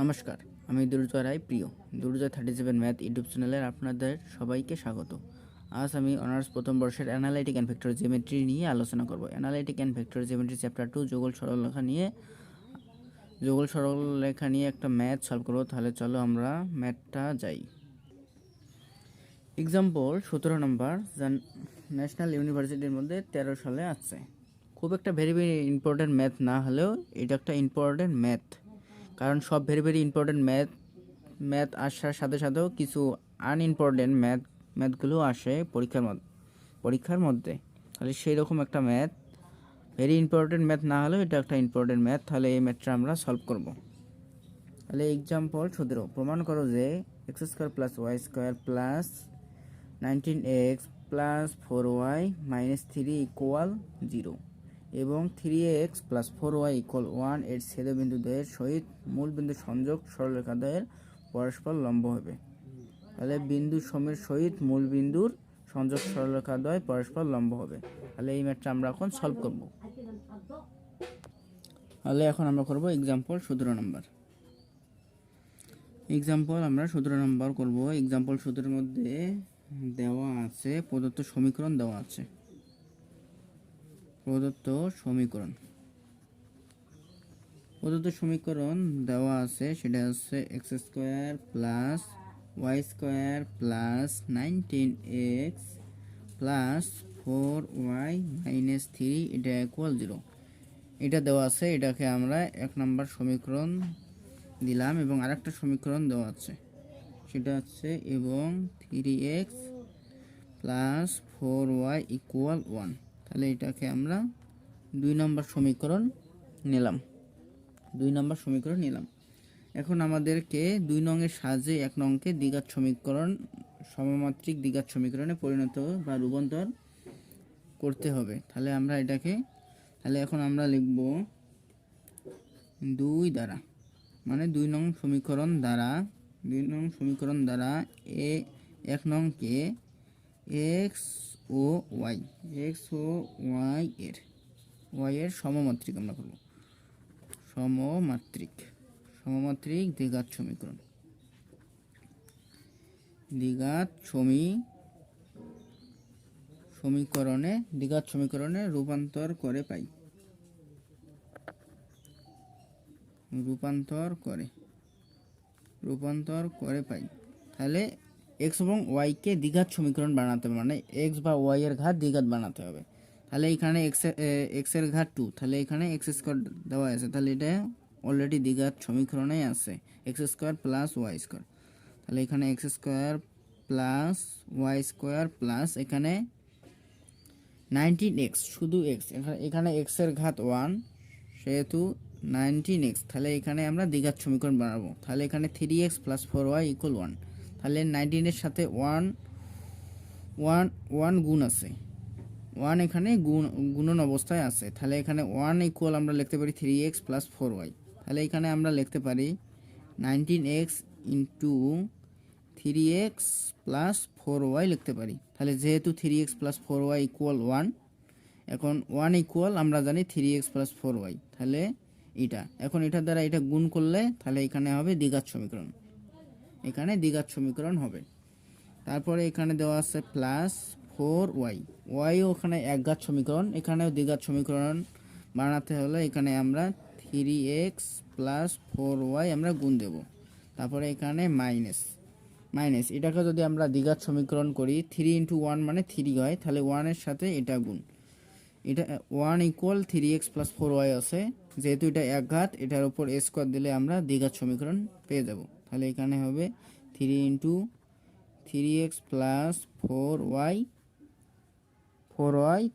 নমস্কার, আমি দুর্জয় রায় প্রিয়। দুর্জয় 37 ম্যাথ ইউটিউব চ্যানেলের আপনাদের সবাইকে স্বাগত। আজ আমি অনার্স প্রথম বর্ষের অ্যানালাইটিক অ্যান্ড ভেক্টর জিওমেট্রি নিয়ে আলোচনা করব। Analytic and vector geometry chapter 2 যুগল সরলরেখা নিয়ে একটা ম্যাথ সলভ করব। তাহলে চলো আমরা ম্যাথটা যাই। এক্সাম্পল 17 নম্বর, যা ন্যাশনাল ইউনিভার্সিটির মধ্যে 13 সালে আছে। খুব একটা ভেরি ইম্পর্টেন্ট ম্যাথ না হলেও এটা একটা ইম্পর্টেন্ট ম্যাথ, কারণ সব ভেরি ইম্পর্টেন্ট ম্যাথ আসার সাথে সাথেও কিছু আনইম্পর্টেন্ট ম্যাথগুলো আসে পরীক্ষার মধ্যে। তাহলে সেই রকম একটা ম্যাথ, ভেরি ইম্পর্টেন্ট ম্যাথ না হলেও এটা একটা ইম্পর্টেন্ট ম্যাথ। তাহলে এই ম্যাথটা আমরা সলভ করব। তাহলে এক্সাম্পল 17, প্রমাণ করো যে x square plus y square plus 19x plus 4y minus 3 equal 0 এবং 3x প্লাস 4y ইকুয়াল 1 এর ছেদবিন্দুদ্বয়ের সহিত মূল বিন্দু সংযোগ সরলরেখাদ্বয়ের পরস্পর লম্ব হবে। তাহলে বিন্দু সময়ের সহিত মূল বিন্দুর সংযোগ সরলরেখাদ্বয় পরস্পর লম্ব হবে। তাহলে এই ম্যাথটা আমরা এখন সলভ করব। তাহলে এখন আমরা করব এক্সাম্পল 17 নম্বর। এক্সাম্পল আমরা 17 নম্বর করব। এক্সাম্পল 17 এর মধ্যে দেওয়া আছে প্রদত্ত সমীকরণ দেওয়া আছে। প্রদত্ত সমীকরণ দেওয়া আছে, সেটা হচ্ছে x square plus y square plus 19x plus 4y minus 3 এটা ইকুয়াল 0। এটা দেওয়া আছে, এটাকে আমরা 1 নম্বর সমীকরণ দিলাম এবং আরেকটা সমীকরণ দেওয়া আছে, সেটা হচ্ছে এবং 3x প্লাস 4y ইকুয়াল 1। তাহলে এটাকে আমরা 2 নম্বর সমীকরণ নিলাম। এখন আমাদেরকে 2 নংয়ের সাহায্যে 1 নংকে দ্বিঘাত সমীকরণ, সমমাত্রিক দ্বিঘাত সমীকরণে পরিণত বা রূপান্তর করতে হবে। তাহলে আমরা এটাকে, তাহলে এখন আমরা লিখব 2 দ্বারা, মানে 2 নং সমীকরণ দ্বারা 1 নংকে এক্স ও ওয়াই এর সমমাত্রিক আমরা করব, সমমাত্রিক দ্বিঘাত সমীকরণে রূপান্তর করে পাই। তাহলে এক্স এবং ওয়াই কে দ্বিঘাত সমীকরণ বানাতে হবে, মানে এক্স বা ওয়াই এর ঘাত দ্বিঘাত বানাতে হবে। তাহলে এখানে এক্স এর ঘাত 2, তাহলে এখানে এক্স স্কোয়ার দেওয়া আছে, তাহলে এটা অলরেডি দ্বিঘাত সমীকরণে আছে, x square plus y square. তাহলে এখানে x square plus y square plus এখানে 19x, শুধু এক্স, এখানে এক্স এর ঘাত 1 সেহেতু 19x। তাহলে এখানে আমরা দ্বিঘাত সমীকরণ বানাবো। তাহলে এখানে 3x প্লাস 4y ইকুয়াল 1। তাহলে 19 এর সাথে 1 গুণ আছে, 1 এখানে গুণন অবস্থায় আছে। তাহলে এখানে 1 ইকুয়াল আমরা লিখতে পারি 3x প্লাস 4y। তাহলে এখানে আমরা লিখতে পারি 19x into 3x plus 4y লিখতে পারি। তাহলে যেহেতু 3x প্লাস 4y ইকুয়াল 1, এখন 1 ইকুয়াল আমরা জানি 3x প্লাস 4y। তাহলে এখন এটার দ্বারা এটা গুণ করলে তাহলে এখানে হবে দ্বিঘাত সমীকরণ, হবে। তারপরে এখানে দেওয়া আছে প্লাস 4y, ওয়াইও ওখানে একঘাত সমীকরণ, এখানেও দ্বিঘাত সমীকরণ বানাতে হলে এখানে আমরা 3x প্লাস 4y আমরা গুণ দেব। তারপরে এখানে মাইনাস, এটাকে যদি আমরা দ্বিঘাত সমীকরণ করি 3 ইন্টু 1 মানে 3 হয়, তাহলে 1 এর সাথে এটা গুণ, এটা 1 ইকুয়াল 3x প্লাস 4y আছে, যেহেতু এটা একঘাত, এটার উপর a স্কোয়ার দিলে আমরা দ্বিঘাত সমীকরণ পেয়ে যাব। তাহলে এখানে হবে 3 ইন্টু 3x প্লাস 4y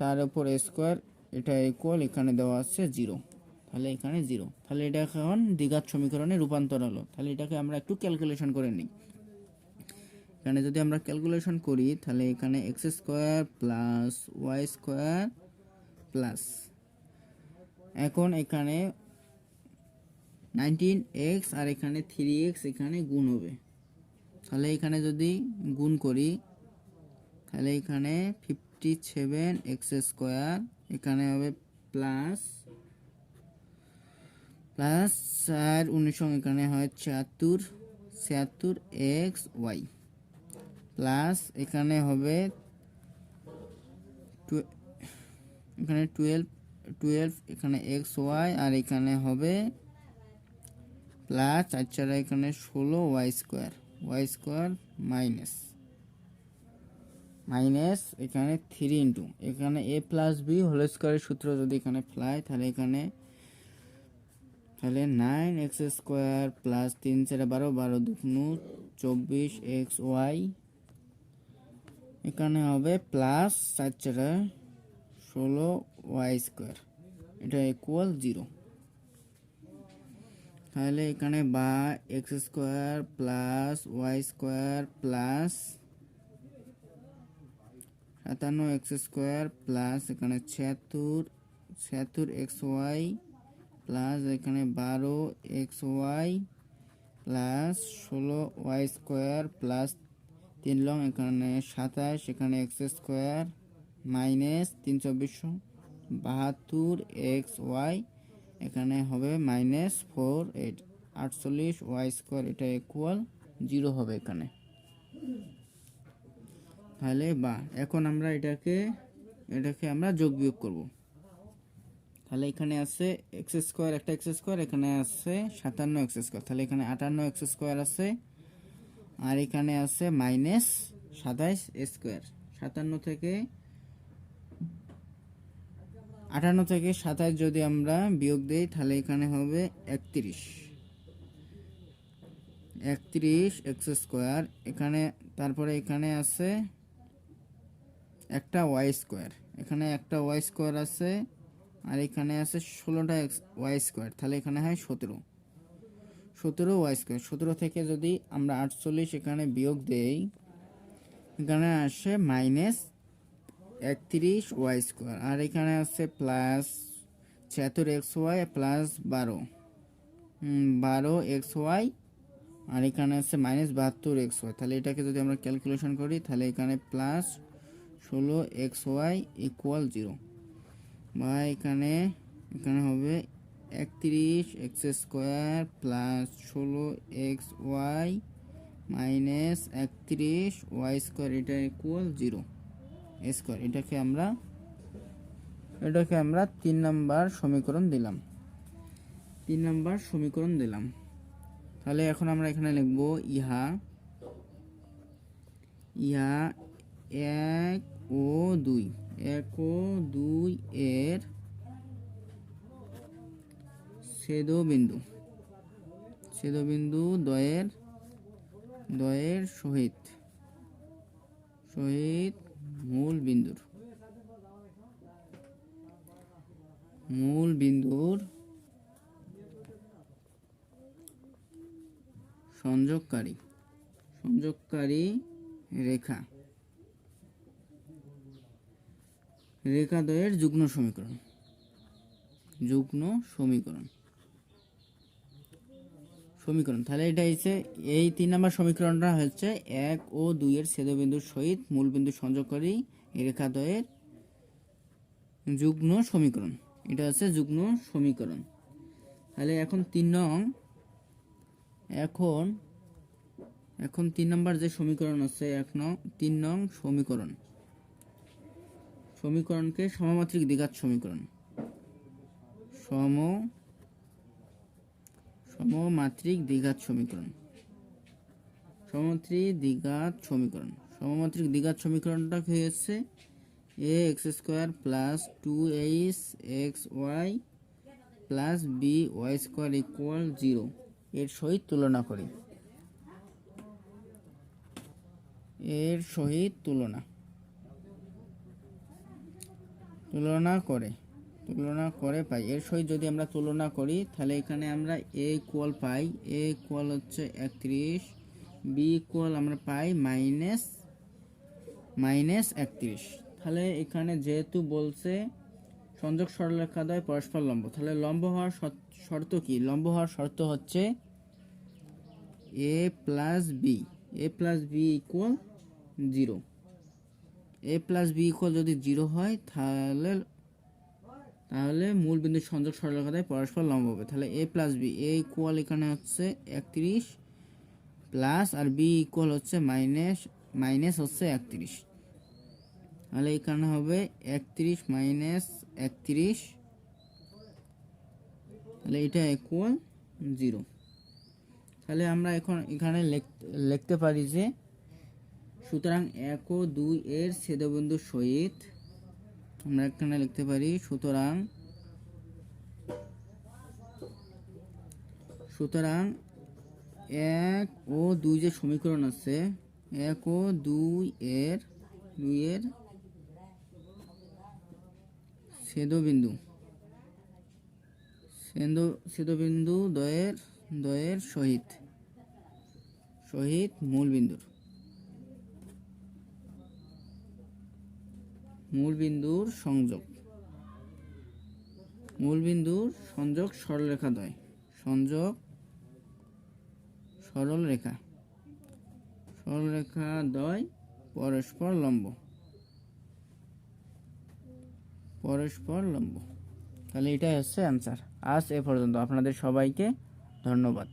তার উপর a স্কোয়ার, এটা ইকুয়াল এখানে দেওয়া আছে 0। তাহলে এখানে 0, তাহলে এটা এখন দ্বিঘাত সমীকরণে রূপান্তর হলো। তাহলে এটাকে আমরা একটু ক্যালকুলেশন করে নিই। এখানে যদি আমরা ক্যালকুলেশন করি তাহলে এখানে x square plus y square plus, এখন এখানে 19x আর এখানে 3x এখানে গুণ হবে। তাহলে এখানে যদি গুণ করি তাহলে এখানে 57x স্কোয়ার, এখানে হবে প্লাস প্লাস 4 19 এখানে হয় 76 এক্স ওয়াই প্লাস এখানে হবে এখানে 12 এখানে এক্স ওয়াই আর এখানে হবে প্লাস 4 এখানে 16 ওয়াই স্কোয়ার মাইনাস এখানে 3 ইন্টু এখানে এ প্লাস বি হোল স্কোয়ারের সূত্র যদি এখানে ফ্লাই তাহলে 9 এক্স স্কোয়ার প্লাস 3 4 12 12 দুগুণ 24 এক্স ওয়াই এখানে হবে প্লাস 4 4 16 ওয়াই স্কোয়ার এটা ইকুয়াল 0। তাহলে এখানে বা x square plus y square plus 57 x square plus এখানে 76 এক্স ওয়াই প্লাস এখানে 12 x y plus 16 y square plus 3 লং এখানে 27 এখানে x square minus 372 x y এখানে হবে মাইনাস 48 ওয়াই স্কোয়ার এটা ইকুয়াল 0 হবে এখানে। তাহলে বা এখন আমরা এটাকে আমরা যোগ বিয়োগ করব। তাহলে এখানে আছে এক্স স্কোয়ার একটা এক্স স্কোয়ার এখানে আছে 57 এক্স স্কোয়ার তাহলে এখানে 58 এক্স স্কোয়ার আছে আর এখানে আছে মাইনাস 27 স্কোয়ার 58 থেকে 27 যদি আমরা বিয়োগ দেই তাহলে এখানে হবে 31 এক্স স্কোয়ার এখানে তারপরে এখানে আছে একটা ওয়াই স্কোয়ার এখানে একটা ওয়াই স্কোয়ার আছে আর এখানে আছে 16টা ওয়াই স্কোয়ার তাহলে এখানে হয় 17 ওয়াই স্কোয়ার 17 থেকে যদি আমরা 48 এখানে বিয়োগ দেই এখানে আসে মাইনাস 31 ওয়াই স্কোয়ার আর এখানে আছে plus 76 x y plus 12 x y আর এখানে আছে মাইনাস 72 এক্স ওয়াই তাহলে এটাকে যদি আমরা ক্যালকুলেশন করি তাহলে এখানে প্লাস 16 এক্স ওয়াই ইকুয়াল 0 বা এখানে হবে 31 x square plus 16 x y minus 31 y square এটা ইকুয়াল 0 স্কোয়ার এটাকে আমরা 3 নম্বর সমীকরণ দিলাম। তাহলে এখন আমরা এখানে লিখব ইহা 1 ও 2 এর ছেদবিন্দু দ্বয়ের সহিত মূল বিন্দুর সংযোগকারী রেখাদ্বয়ের যুগ্ম সমীকরণ তাহলে এটা হচ্ছে এই 3 নম্বর সমীকরণটা হচ্ছে 1 ও 2 এর ছেদবিন্দুর সহিত মূল বিন্দু সংযোগকারী রেখাদ্বয়ের যুগ্ম সমীকরণ এটা হচ্ছে যুগ্ম সমীকরণ। তাহলে এখন 3 নম্বর যে সমীকরণ আছে 3 নং সমীকরণকে সমমাত্রিক দ্বিঘাত সমীকরণ সমমাত্রিক দ্বিঘাত সমীকরণটা কি হচ্ছে a x square plus 2h x y plus b y square equal 0 এর সহিত তুলনা করে পাই এর সহিত যদি আমরা তুলনা করি তাহলে এখানে আমরা a equal pi a equal হচ্ছে 31 b ইকুয়াল আমরা পাই মাইনাস 31 তাহলে এখানে যেহেতু বলছে সংযোগ সরলরেখাদ্বয় পরস্পর লম্ব তাহলে লম্ব হওয়ার শর্ত কি লম্ব হওয়ার শর্ত হচ্ছে a plus B equal 0 a plus B equal যদি 0 হয় তাহলে মূল বিন্দুর সংযোগ সরলরেখা দ্বয় পরস্পর লম্ব হবে। তাহলে a plus B, a equal এখানে হচ্ছে 31 প্লাস আর বি ইকুয়াল হচ্ছে মাইনাস হচ্ছে 31। তাহলে এখানে হবে 31 মাইনাস 31, তাহলে এটা ইকুয়াল 0। তাহলে আমরা এখন এখানে লিখতে পারি যে সুতরাং 1 ও 2 এর ছেদবিন্দুর সহিত আমরা এখানে লিখতে পারি সুতরাং 1 ও 2 যে সমীকরণ আছে 1 ও 2 এর ছেদবিন্দু দ্বয়ের সহিত মূল বিন্দুর সংযোগ সরলরেখা দ্বয় পরস্পর লম্ব। তাহলে এটাই হচ্ছে অ্যান্সার। আজ এ পর্যন্ত। আপনাদের সবাইকে ধন্যবাদ।